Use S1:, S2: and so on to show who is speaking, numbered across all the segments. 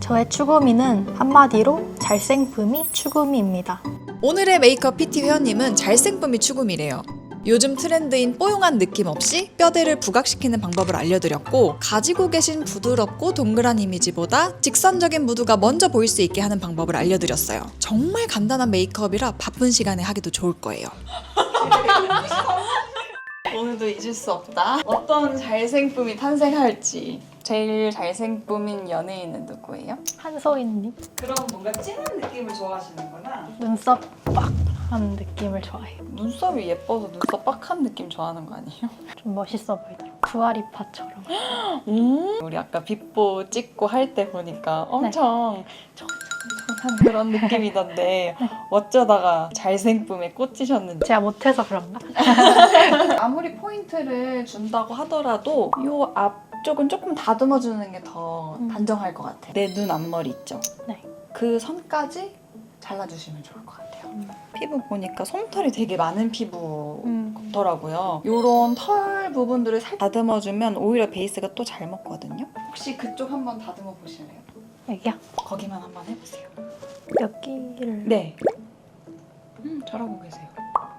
S1: 저의 추구미는 한마디로 잘생쁨이 추구미입니다.
S2: 오늘의 메이크업 PT 회원님은 잘생쁨이 추구미래요. 요즘 트렌드인 뽀용한 느낌 없이 뼈대를 부각시키는 방법을 알려드렸고, 가지고 계신 부드럽고 동그란 이미지보다 직선적인 무드가 먼저 보일 수 있게 하는 방법을 알려드렸어요. 정말 간단한 메이크업이라 바쁜 시간에 하기도 좋을 거예요. 오늘도 잊을 수 없다. 어떤 잘생쁨이 탄생할지. 제일 잘생쁨인 연예인은 누구예요?
S1: 한소희님
S2: 그럼 뭔가 진한 느낌을 좋아하시는구나.
S1: 눈썹 빡 하는 느낌을 좋아해요.
S2: 눈썹이 예뻐서 눈썹 빡한 느낌 좋아하는 거 아니에요?
S1: 좀 멋있어 보이더라고요. 두아리파처럼.
S2: 우리 아까 빗보 찍고 할 때 보니까 엄청 촉촉촉한 그런 느낌이던데 어쩌다가 잘생쁨에 꽂히셨는지.
S1: 제가 못해서 그런가?
S2: 아무리 포인트를 준다고 하더라도 이 앞쪽은 조금 다듬어주는 게 더 단정할 것 같아요. 내 눈 앞머리 있죠?
S1: 네.
S2: 그 선까지 잘라주시면 좋을 것 같아요. 피부 보니까 솜털이 되게 많은 피부 같더라고요. 이런 털 부분들을 살짝 다듬어주면 오히려 베이스가 또 잘 먹거든요. 혹시 그쪽 한번 다듬어 보실래요?
S1: 여기요?
S2: 거기만 한번 해보세요.
S1: 여기를.
S2: 네. 잘하고 계세요.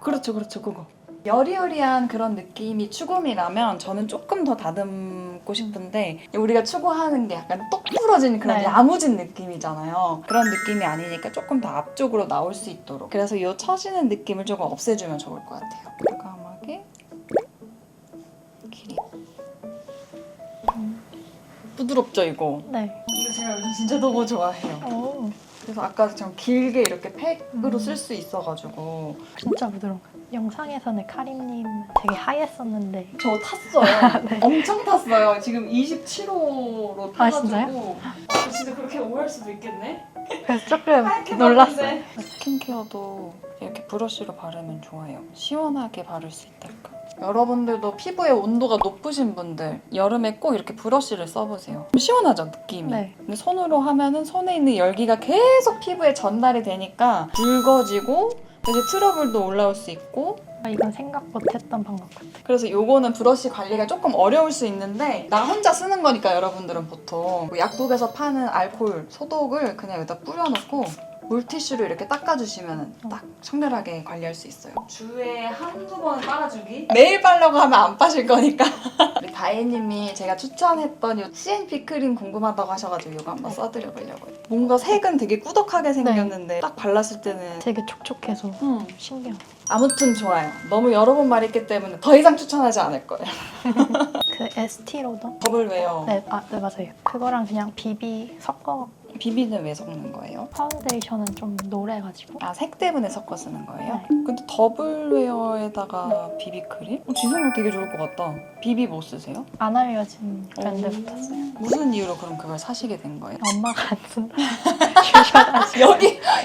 S2: 그렇죠, 그거. 여리여리한 그런 느낌이 추구미라면 저는 조금 더 다듬고 싶은데, 우리가 추구하는 게 약간 똑 부러진 그런
S1: 네.
S2: 야무진 느낌이잖아요. 그런 느낌이 아니니까 조금 더 앞쪽으로 나올 수 있도록, 그래서 이 처지는 느낌을 조금 없애주면 좋을 것 같아요. 과감하게 길이. 부드럽죠, 이거?
S1: 네.
S2: 이거 제가 요즘 진짜 너무 좋아해요.
S1: 오,
S2: 그래서 아까처럼 길게 이렇게 팩으로 쓸 수 있어가지고.
S1: 진짜 부드러운 거. 영상에서는 카림님 되게 하얘었는데
S2: 저 탔어요.
S1: 네.
S2: 엄청 탔어요. 지금 27호로
S1: 아,
S2: 타가지고.
S1: 진짜요?
S2: 진짜 그렇게 오할 수도 있겠네.
S1: 그래서 조금
S2: 하얗게
S1: 놀랐어요.
S2: 봤는데. 스킨케어도 이렇게 브러쉬로 바르면 좋아요. 시원하게 바를 수 있달까. 여러분들도 피부의 온도가 높으신 분들 여름에 꼭 이렇게 브러쉬를 써보세요. 시원하죠, 느낌이.
S1: 네.
S2: 근데 손으로 하면은 손에 있는 열기가 계속 피부에 전달이 되니까 붉어지고 이제 트러블도 올라올 수 있고.
S1: 이건 생각 못했던 방법 같아요.
S2: 그래서 요거는 브러쉬 관리가 조금 어려울 수 있는데, 나 혼자 쓰는 거니까 여러분들은 보통 약국에서 파는 알코올 소독을 그냥 여기다 뿌려놓고 물티슈로 이렇게 닦아주시면 딱 청결하게 관리할 수 있어요. 주에 한두 번 빨아주기? 매일 빨려고 하면 안 빠질 거니까. 우리 다혜님이 제가 추천했던 이 CNP 크림 궁금하다고 하셔가지고 이거 한번 써드려보려고요. 뭔가 색은 되게 꾸덕하게 생겼는데 딱 발랐을 때는
S1: 되게 촉촉해서 신기해요.
S2: 아무튼 좋아요. 너무 여러 번 말했기 때문에 더 이상 추천하지 않을 거예요.
S1: 그 에스티 로더?
S2: 버블웨어.
S1: 네, 네 맞아요. 그거랑 그냥 비비 섞어.
S2: 비비는 왜 섞는 거예요?
S1: 파운데이션은 좀 노래가지고.
S2: 아, 색 때문에 섞어 쓰는 거예요?
S1: 네.
S2: 근데 더블웨어에다가 비비크림? 지성력 되게 좋을 것 같다. 비비 뭐 쓰세요?
S1: 안 알려진 브랜드부터 써요.
S2: 무슨 이유로 그럼 그걸 사시게 된 거예요?
S1: 엄마가 안 쓴다. 주셔가지고.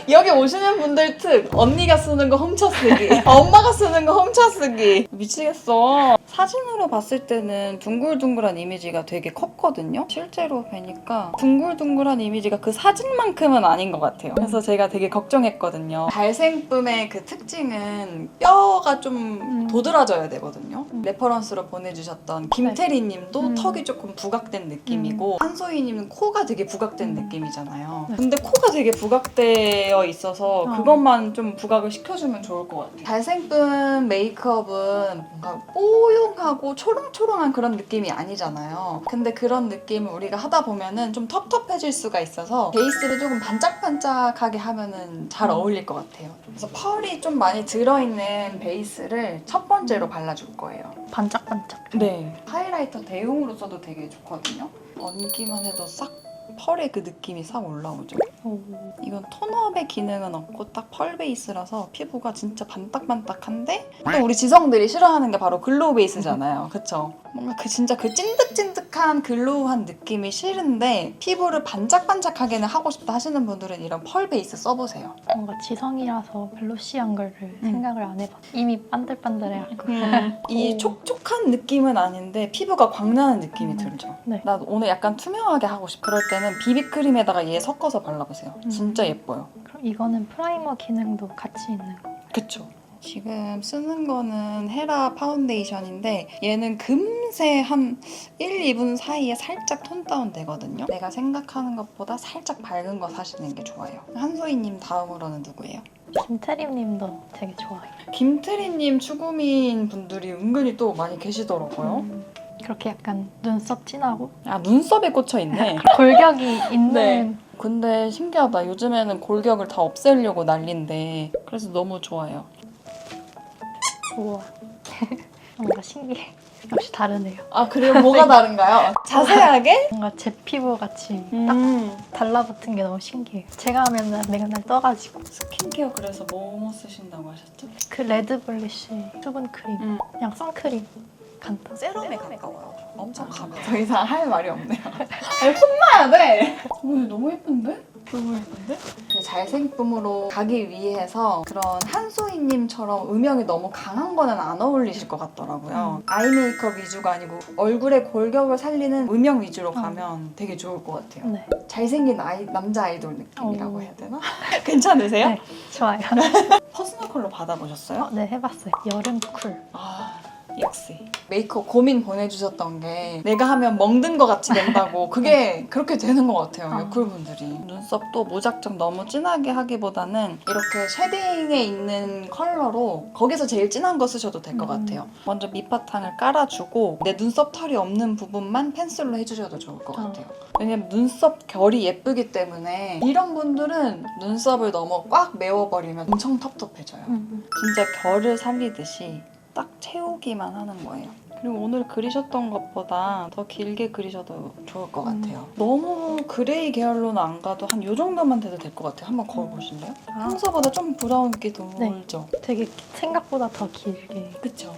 S2: 여기 오시는 분들 특! 언니가 쓰는 거 훔쳐쓰기, 엄마가 쓰는 거 훔쳐쓰기. 미치겠어. 사진으로 봤을 때는 둥글둥글한 이미지가 되게 컸거든요? 실제로 뵈니까 둥글둥글한 이미지가 그 사진만큼은 아닌 것 같아요. 그래서 제가 되게 걱정했거든요. 잘생쁨의 그 특징은 뼈가 좀 도드라져야 되거든요. 레퍼런스로 보내주셨던 김태리 님도 턱이 조금 부각된 느낌이고, 한소희 님은 코가 되게 부각된 느낌이잖아요.
S1: 네.
S2: 근데 코가 되게 부각되어 있어서 그것만 좀 부각을 시켜주면 좋을 것 같아요. 잘생쁨 메이크업은 뭔가 뽀용하고 초롱초롱한 그런 느낌이 아니잖아요. 근데 그런 느낌을 우리가 하다 보면은 좀 텁텁해질 수가 있어서 베이스를 조금 반짝반짝하게 하면은 잘 어울릴 것 같아요. 그래서 펄이 좀 많이 들어있는 베이스를 첫 번째로 발라줄 거예요.
S1: 반짝반짝.
S2: 네. 하이라이터 대용으로 써도 되게 좋거든요. 얹기만 해도 싹 펄의 그 느낌이 싹 올라오죠.
S1: 오.
S2: 이건 톤업의 기능은 없고 딱 펄 베이스라서 피부가 진짜 반딱반딱한데, 또 우리 지성들이 싫어하는 게 바로 글로우 베이스잖아요. 그쵸? 뭔가 진짜 그 찐득찐득한 글로우한 느낌이 싫은데 피부를 반짝반짝하게는 하고 싶다 하시는 분들은 이런 펄 베이스 써보세요.
S1: 뭔가 지성이라서 글로시한 거를 생각을 안 해봤어. 이미 반들반들해갖고.
S2: 이 촉촉한 느낌은 아닌데 피부가 광나는 느낌이 들죠.
S1: 네.
S2: 나 오늘 약간 투명하게 하고 싶어. 그럴 때는 비비크림에다가 얘 섞어서 발라보세요. 진짜 예뻐요.
S1: 그럼 이거는 프라이머 기능도 같이 있는 거.
S2: 그쵸? 지금 쓰는 거는 헤라 파운데이션인데 얘는 금세 한 1, 2분 사이에 살짝 톤 다운 되거든요. 내가 생각하는 것보다 살짝 밝은 거 사시는 게 좋아요. 한소희님 다음으로는 누구예요?
S1: 김태림님도 되게 좋아요.
S2: 김트리님 추구미인 분들이 은근히 또 많이 계시더라고요.
S1: 그렇게 약간 눈썹 진하고
S2: 아, 눈썹에 꽂혀있네.
S1: 골격이 있는
S2: 네. 근데 신기하다. 요즘에는 골격을 다 없애려고 난리인데 그래서 너무 좋아요.
S1: 우와. 뭔가 신기해. 역시 다르네요.
S2: 아, 그래요? 뭐가 다른가요? 자세하게?
S1: 뭔가 제 피부 같이 딱 달라붙은 게 너무 신기해요. 제가 하면 맨날 떠가지고.
S2: 스킨케어 그래서 뭐 쓰신다고 하셨죠?
S1: 그 레드블리쉬 수분 크림, 그냥 선크림 간단.
S2: 세럼에 가까워요. 엄청 가벼워. 더 이상 할 말이 없네요. 아니, 혼나야 돼. 오늘 너무 예쁜데? 너무 예쁜데? 그 잘생김으로 가기 위해서 그런 한소희님처럼 음영이 너무 강한 거는 안 어울리실 것 같더라고요. 아이 메이크업 위주가 아니고 얼굴의 골격을 살리는 음영 위주로 가면 되게 좋을 것 같아요.
S1: 네.
S2: 잘생긴 남자 아이돌 느낌이라고 해야 되나? 괜찮으세요?
S1: 네, 좋아요.
S2: 퍼스널 컬러 받아보셨어요?
S1: 네, 해봤어요. 여름 쿨.
S2: 아, 역시 메이크업 고민 보내주셨던 게 내가 하면 멍든 것 같이 된다고 그게 그렇게 되는 것 같아요. 여쿨분들이 눈썹도 무작정 너무 진하게 하기보다는 이렇게 쉐딩에 있는 컬러로 거기서 제일 진한 거 쓰셔도 될 것 같아요. 먼저 밑바탕을 깔아주고 내 눈썹 털이 없는 부분만 펜슬로 해주셔도 좋을 것 같아요. 왜냐면 눈썹 결이 예쁘기 때문에 이런 분들은 눈썹을 너무 꽉 메워버리면 엄청 텁텁해져요. 진짜 결을 살리듯이 딱 채우기만 하는 거예요. 그리고 오늘 그리셨던 것보다 더 길게 그리셔도 좋을 것 같아요. 너무 그레이 계열로는 안 가도 한 이 정도만 돼도 될 것 같아요. 한번 걸어보실래요? 평소보다 좀 브라운기 돌죠?
S1: 되게 생각보다 더 길게.
S2: 그쵸?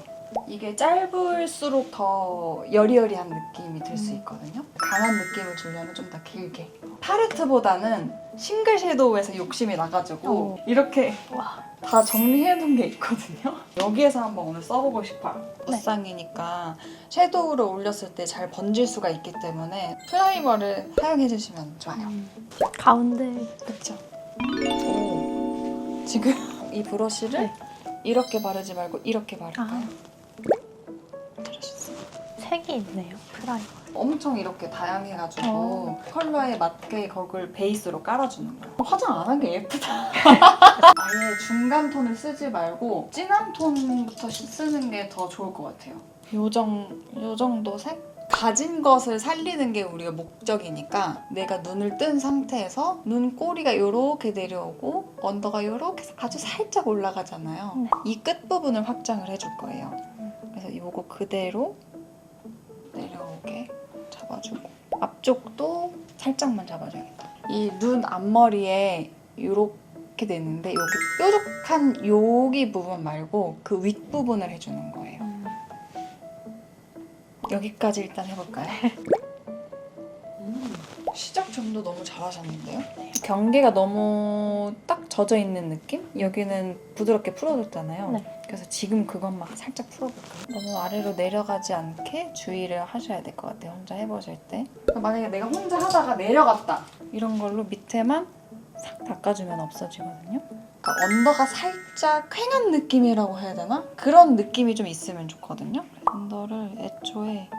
S2: 이게 짧을수록 더 여리여리한 느낌이 들 수 있거든요. 강한 느낌을 주려면 좀 더 길게. 팔레트보다는 싱글 섀도우에서 욕심이 나가지고 이렇게
S1: 와.
S2: 다 정리해둔 게 있거든요. 여기에서 한번 오늘 써보고 싶어요.
S1: 네.
S2: 무쌍이니까 섀도우를 올렸을 때 잘 번질 수가 있기 때문에 프라이머를 사용해주시면 좋아요.
S1: 가운데.
S2: 그쵸? 오. 지금 이 브러쉬를
S1: 네.
S2: 이렇게 바르지 말고 이렇게 바를까요? 들으셨어요?
S1: 색이 있네요. 프라이머.
S2: 엄청 이렇게 다양해가지고 컬러에 맞게 그걸 베이스로 깔아주는 거예요. 화장 안 한 게 예쁘다. 아예 중간 톤을 쓰지 말고 진한 톤부터 쓰는 게 더 좋을 것 같아요. 요 정도 색? 가진 것을 살리는 게 우리가 목적이니까 내가 눈을 뜬 상태에서 눈꼬리가 이렇게 내려오고 언더가 이렇게 아주 살짝 올라가잖아요.
S1: 네.
S2: 이 끝부분을 확장을 해줄 거예요. 그래서 이거 그대로 내려오게 잡아주고 앞쪽도 살짝만 잡아줘야겠다. 이 눈 앞머리에 이렇게 되는데 여기 뾰족한 여기 부분 말고 그 윗부분을 해주는 거예요. 여기까지 일단 해볼까요? 시작 전도 너무 잘하셨는데요? 경계가 너무 딱 젖어있는 느낌? 여기는 부드럽게 풀어줬잖아요.
S1: 네.
S2: 그래서 지금 그것만 살짝 풀어볼까요? 너무 아래로 내려가지 않게 주의를 하셔야 될 것 같아요. 혼자 해보실 때. 만약에 내가 혼자 하다가 내려갔다. 이런 걸로 밑에만 싹 닦아주면 없어지거든요. 그러니까 언더가 살짝 휑한 느낌이라고 해야 되나? 그런 느낌이 좀 있으면 좋거든요. 언더를 애초에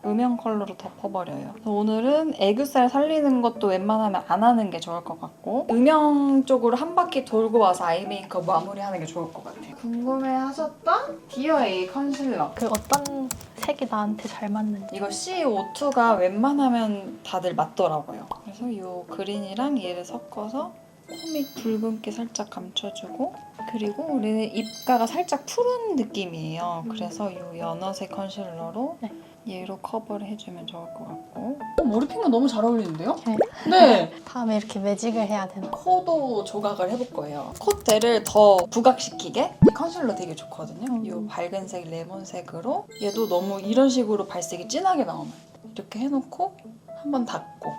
S2: 음영 컬러로 덮어버려요. 그래서 오늘은 애교살 살리는 것도 웬만하면 안 하는 게 좋을 것 같고 음영 쪽으로 한 바퀴 돌고 와서 아이 메이크업 마무리하는 게 좋을 것 같아요. 궁금해하셨던 디어에이 컨실러.
S1: 그 어떤 색이 나한테 잘 맞는지.
S2: 이거 CO2가 웬만하면 다들 맞더라고요. 그래서 이 그린이랑 얘를 섞어서 코밑 붉은기 살짝 감춰주고 그리고 우리는 입가가 살짝 푸른 느낌이에요. 그래서 이 연어색 컨실러로
S1: 네.
S2: 얘로 커버를 해주면 좋을 것 같고 머리핀과 너무 잘 어울리는데요?
S1: 네.
S2: 네!
S1: 다음에 이렇게 매직을 해야 되나?
S2: 코도 조각을 해볼 거예요. 콧대를 더 부각시키게 이 컨실러 되게 좋거든요. 이 밝은색 레몬색으로 얘도 너무 이런 식으로 발색이 진하게 나오면 이렇게 해놓고 한번 닫고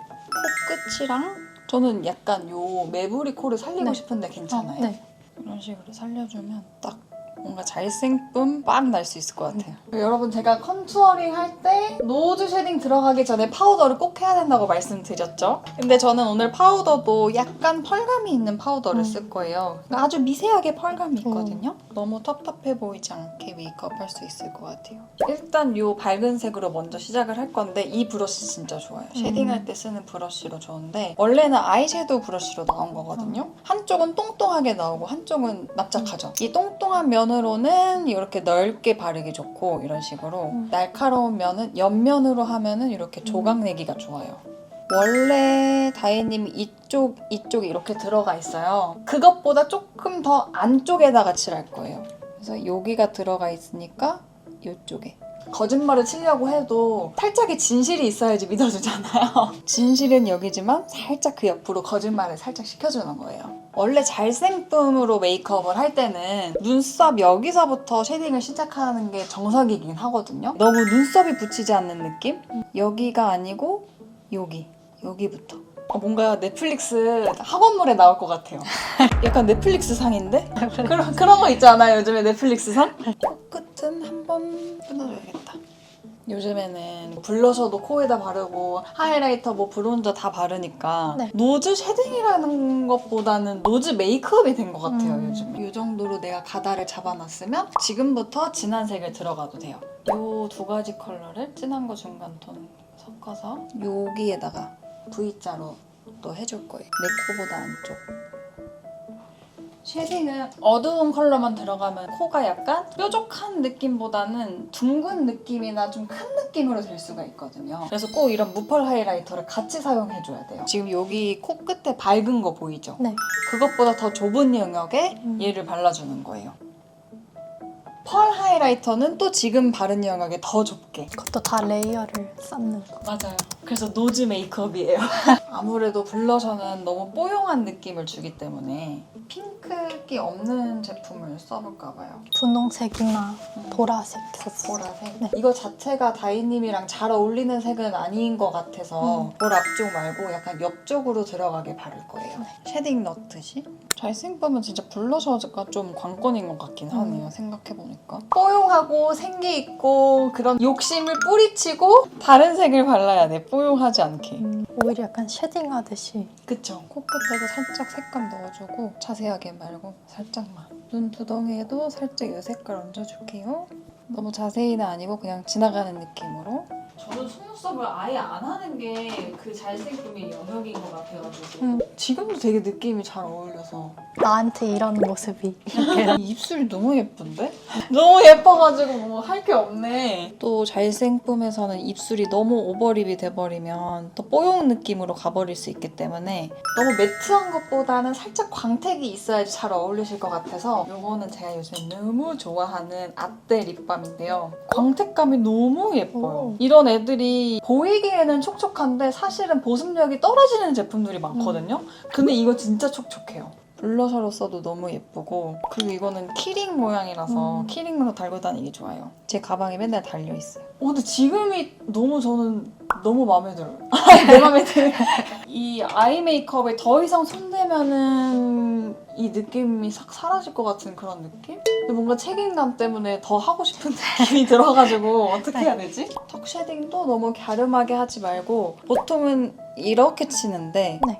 S2: 코끝이랑 저는 약간 요 매부리 코를 살리고
S1: 네.
S2: 싶은데 괜찮아요?
S1: 네.
S2: 이런 식으로 살려주면 딱 뭔가 잘생쁨 빡 날 수 있을 것 같아요. 여러분 제가 컨투어링 할 때 노즈 쉐딩 들어가기 전에 파우더를 꼭 해야 된다고 말씀드렸죠? 근데 저는 오늘 파우더도 약간 펄감이 있는 파우더를 쓸 거예요. 그러니까 아주 미세하게 펄감이 있거든요. 너무 텁텁해 보이지 않게 메이크업 할 수 있을 것 같아요. 일단 이 밝은 색으로 먼저 시작을 할 건데 이 브러쉬 진짜 좋아요. 쉐딩할 때 쓰는 브러쉬로 좋은데 원래는 아이섀도우 브러쉬로 나온 거거든요. 한쪽은 똥똥하게 나오고 한쪽은 납작하죠. 이 똥똥한 면으로는 이렇게 넓게 바르기 좋고 이런 식으로 날카로운 면은 옆면으로 하면은 이렇게 조각 내기가 좋아요. 원래 다혜님이 이쪽에 이렇게 들어가 있어요. 그것보다 조금 더 안쪽에다가 칠할 거예요. 그래서 여기가 들어가 있으니까 이쪽에. 거짓말을 치려고 해도 살짝의 진실이 있어야지 믿어주잖아요. 진실은 여기지만 살짝 그 옆으로 거짓말을 살짝 시켜주는 거예요. 원래 잘생쁨으로 메이크업을 할 때는 눈썹 여기서부터 쉐딩을 시작하는 게 정석이긴 하거든요. 너무 눈썹이 붙이지 않는 느낌? 여기가 아니고 여기부터. 뭔가 넷플릭스 학원물에 나올 것 같아요. 약간 넷플릭스 상인데? 그런 거 있잖아요. 요즘에 넷플릭스 상? 코끝은 한번 끊어줘야겠다. 요즘에는 블러셔도 코에다 바르고 하이라이터 뭐 브론저 다 바르니까
S1: 네.
S2: 노즈 쉐딩이라는 것보다는 노즈 메이크업이 된 것 같아요. 요즘에. 이 정도로 내가 가다를 잡아놨으면 지금부터 진한 색을 들어가도 돼요. 이 두 가지 컬러를 진한 거 중간 톤 섞어서 여기에다가 V자로 또 해줄 거예요. 내 코보다 안쪽. 쉐딩은 어두운 컬러만 들어가면 코가 약간 뾰족한 느낌보다는 둥근 느낌이나 좀 큰 느낌으로 될 수가 있거든요. 그래서 꼭 이런 무펄 하이라이터를 같이 사용해줘야 돼요. 지금 여기 코끝에 밝은 거 보이죠?
S1: 네.
S2: 그것보다 더 좁은 영역에 얘를 발라주는 거예요. 펄 하이라이터는 또 지금 바른 영역에 더 좁게.
S1: 그것도 다 레이어를 쌓는 거.
S2: 맞아요. 그래서 노즈 메이크업이에요. 아무래도 블러셔는 너무 뽀용한 느낌을 주기 때문에 핑크기 없는 제품을 써볼까 봐요.
S1: 분홍색이나 보라색.
S2: 보라색?
S1: 네.
S2: 이거 자체가 다이님이랑 잘 어울리는 색은 아닌 것 같아서 볼 앞쪽 말고 약간 옆쪽으로 들어가게 바를 거예요. 쉐딩 넣듯이. 잘생기면 진짜 블러셔가 좀 관건인 것 같긴 하네요. 생각해보니까. 뽀용하고 생기 있고 그런 욕심을 뿌리치고 다른 색을 발라야 돼. 뽀용하지 않게.
S1: 오히려 약간 쉐딩하듯이.
S2: 그쵸. 코끝에도 살짝 색감 넣어주고 자세하게 말고 살짝만. 눈두덩이에도 살짝 이 색깔 얹어줄게요. 너무 자세히는 아니고 그냥 지나가는 느낌으로. 저는 속눈썹을 아예 안 하는 게 그 잘생김의 영역인 것 같아가지고 지금도 되게 느낌이 잘 어울려서
S1: 나한테 이런 모습이.
S2: 이 입술이 너무 예쁜데? 너무 예뻐가지고 뭐 할 게 없네. 또 잘생쁨에서는 입술이 너무 오버립이 돼버리면 또 뽀용 느낌으로 가버릴 수 있기 때문에 너무 매트한 것보다는 살짝 광택이 있어야지 잘 어울리실 것 같아서 이거는 제가 요즘에 너무 좋아하는 아떼 립밤인데요. 광택감이 너무 예뻐요. 이런 애들이 보이기에는 촉촉한데 사실은 보습력이 떨어지는 제품들이 많거든요. 근데 이거 진짜 촉촉해요. 블러셔로 써도 너무 예쁘고 그리고 이거는 키링 모양이라서 키링으로 달고 다니기 좋아요. 제 가방에 맨날 달려있어요. 근데 지금이 저는 너무 마음에 들어요. 내 마음에 들어요. 이 아이 메이크업에 더 이상 손대면은 이 느낌이 싹 사라질 것 같은 그런 느낌? 근데 뭔가 책임감 때문에 더 하고 싶은 느낌이 들어가지고 어떻게 해야 되지? 턱 쉐딩도 너무 갸름하게 하지 말고 보통은 이렇게 치는데
S1: 네.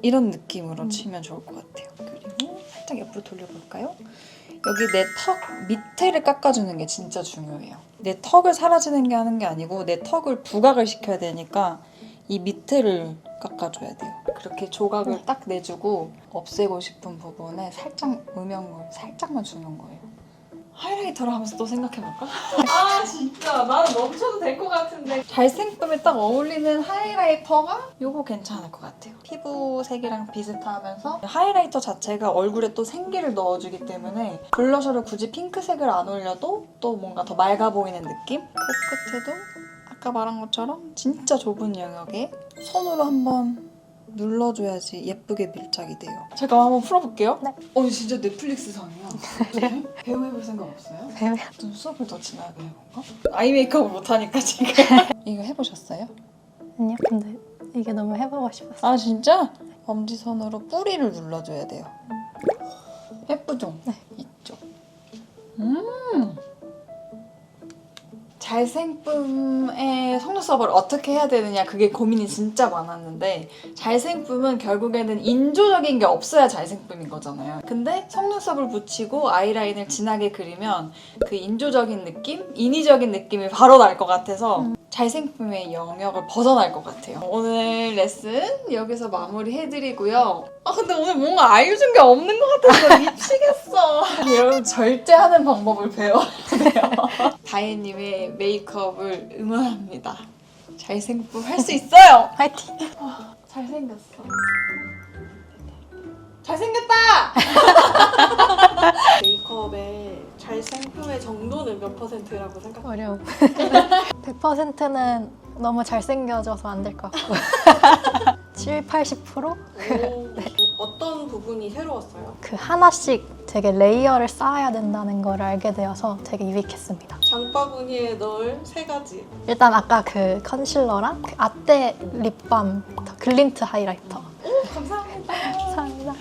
S2: 이런 느낌으로 치면 좋을 것 같아요. 그리고 살짝 옆으로 돌려볼까요? 여기 내 턱 밑에를 깎아주는 게 진짜 중요해요. 내 턱을 사라지는 게 하는 게 아니고 내 턱을 부각을 시켜야 되니까 이 밑에를 깎아줘야 돼요. 그렇게 조각을 딱 내주고 없애고 싶은 부분에 살짝 음영을 살짝만 주는 거예요. 하이라이터를 하면서 또 생각해볼까? 아 진짜 나는 멈춰도 될 것 같은데 잘생김에 딱 어울리는 하이라이터가 이거 괜찮을 것 같아요. 피부색이랑 비슷하면서 하이라이터 자체가 얼굴에 또 생기를 넣어주기 때문에 블러셔를 굳이 핑크색을 안 올려도 또 뭔가 더 맑아 보이는 느낌? 코끝에도 아까 말한 것처럼 진짜 좁은 영역에 손으로 한번 눌러줘야지 예쁘게 밀착이 돼요. 제가 한번 풀어볼게요.
S1: 네.
S2: 이거 진짜 넷플릭스 상이야. 네? 배우 해볼 생각 없어요?
S1: 배우.
S2: 눈썹을 더 진하게 해볼까? 아이 메이크업을 못하니까 지금. 이거 해보셨어요?
S1: 아니요. 근데 이게 너무 해보고 싶었어요.
S2: 아 진짜? 엄지손으로 뿌리를 눌러줘야 돼요. 예쁘죠?
S1: 네.
S2: 이쪽. 잘생쁨의 속눈썹을 어떻게 해야 되느냐 그게 고민이 진짜 많았는데 잘생쁨은 결국에는 인조적인 게 없어야 잘생쁨인 거잖아요. 근데 속눈썹을 붙이고 아이라인을 진하게 그리면 그 인조적인 느낌? 인위적인 느낌이 바로 날 것 같아서 잘생쁨의 영역을 벗어날 것 같아요. 오늘 레슨 여기서 마무리해드리고요. 근데 오늘 뭔가 알려준 게 없는 것 같아서 미치겠어. 여러분 절제 하는 방법을 배워야 돼요. 다혜님의 메이크업을 응원합니다. 잘생쁨 할 수 있어요.
S1: 화이팅!
S2: 잘생겼어. 잘생겼다!
S3: 메이크업의 잘생품의 정도는 몇 %라고 생각해요?
S1: 어려워. 100%는 너무 잘생겨져서 안 될 것 같고 7, 80%?
S3: 어떤 부분이 새로웠어요?
S1: 그 하나씩 되게 레이어를 쌓아야 된다는 걸 알게 되어서 되게 유익했습니다.
S3: 장바구니에 넣을 3가지.
S1: 일단 아까 그 컨실러랑 그 아떼 립밤 글린트 하이라이터
S2: 감사합니다.
S1: 감사합니다.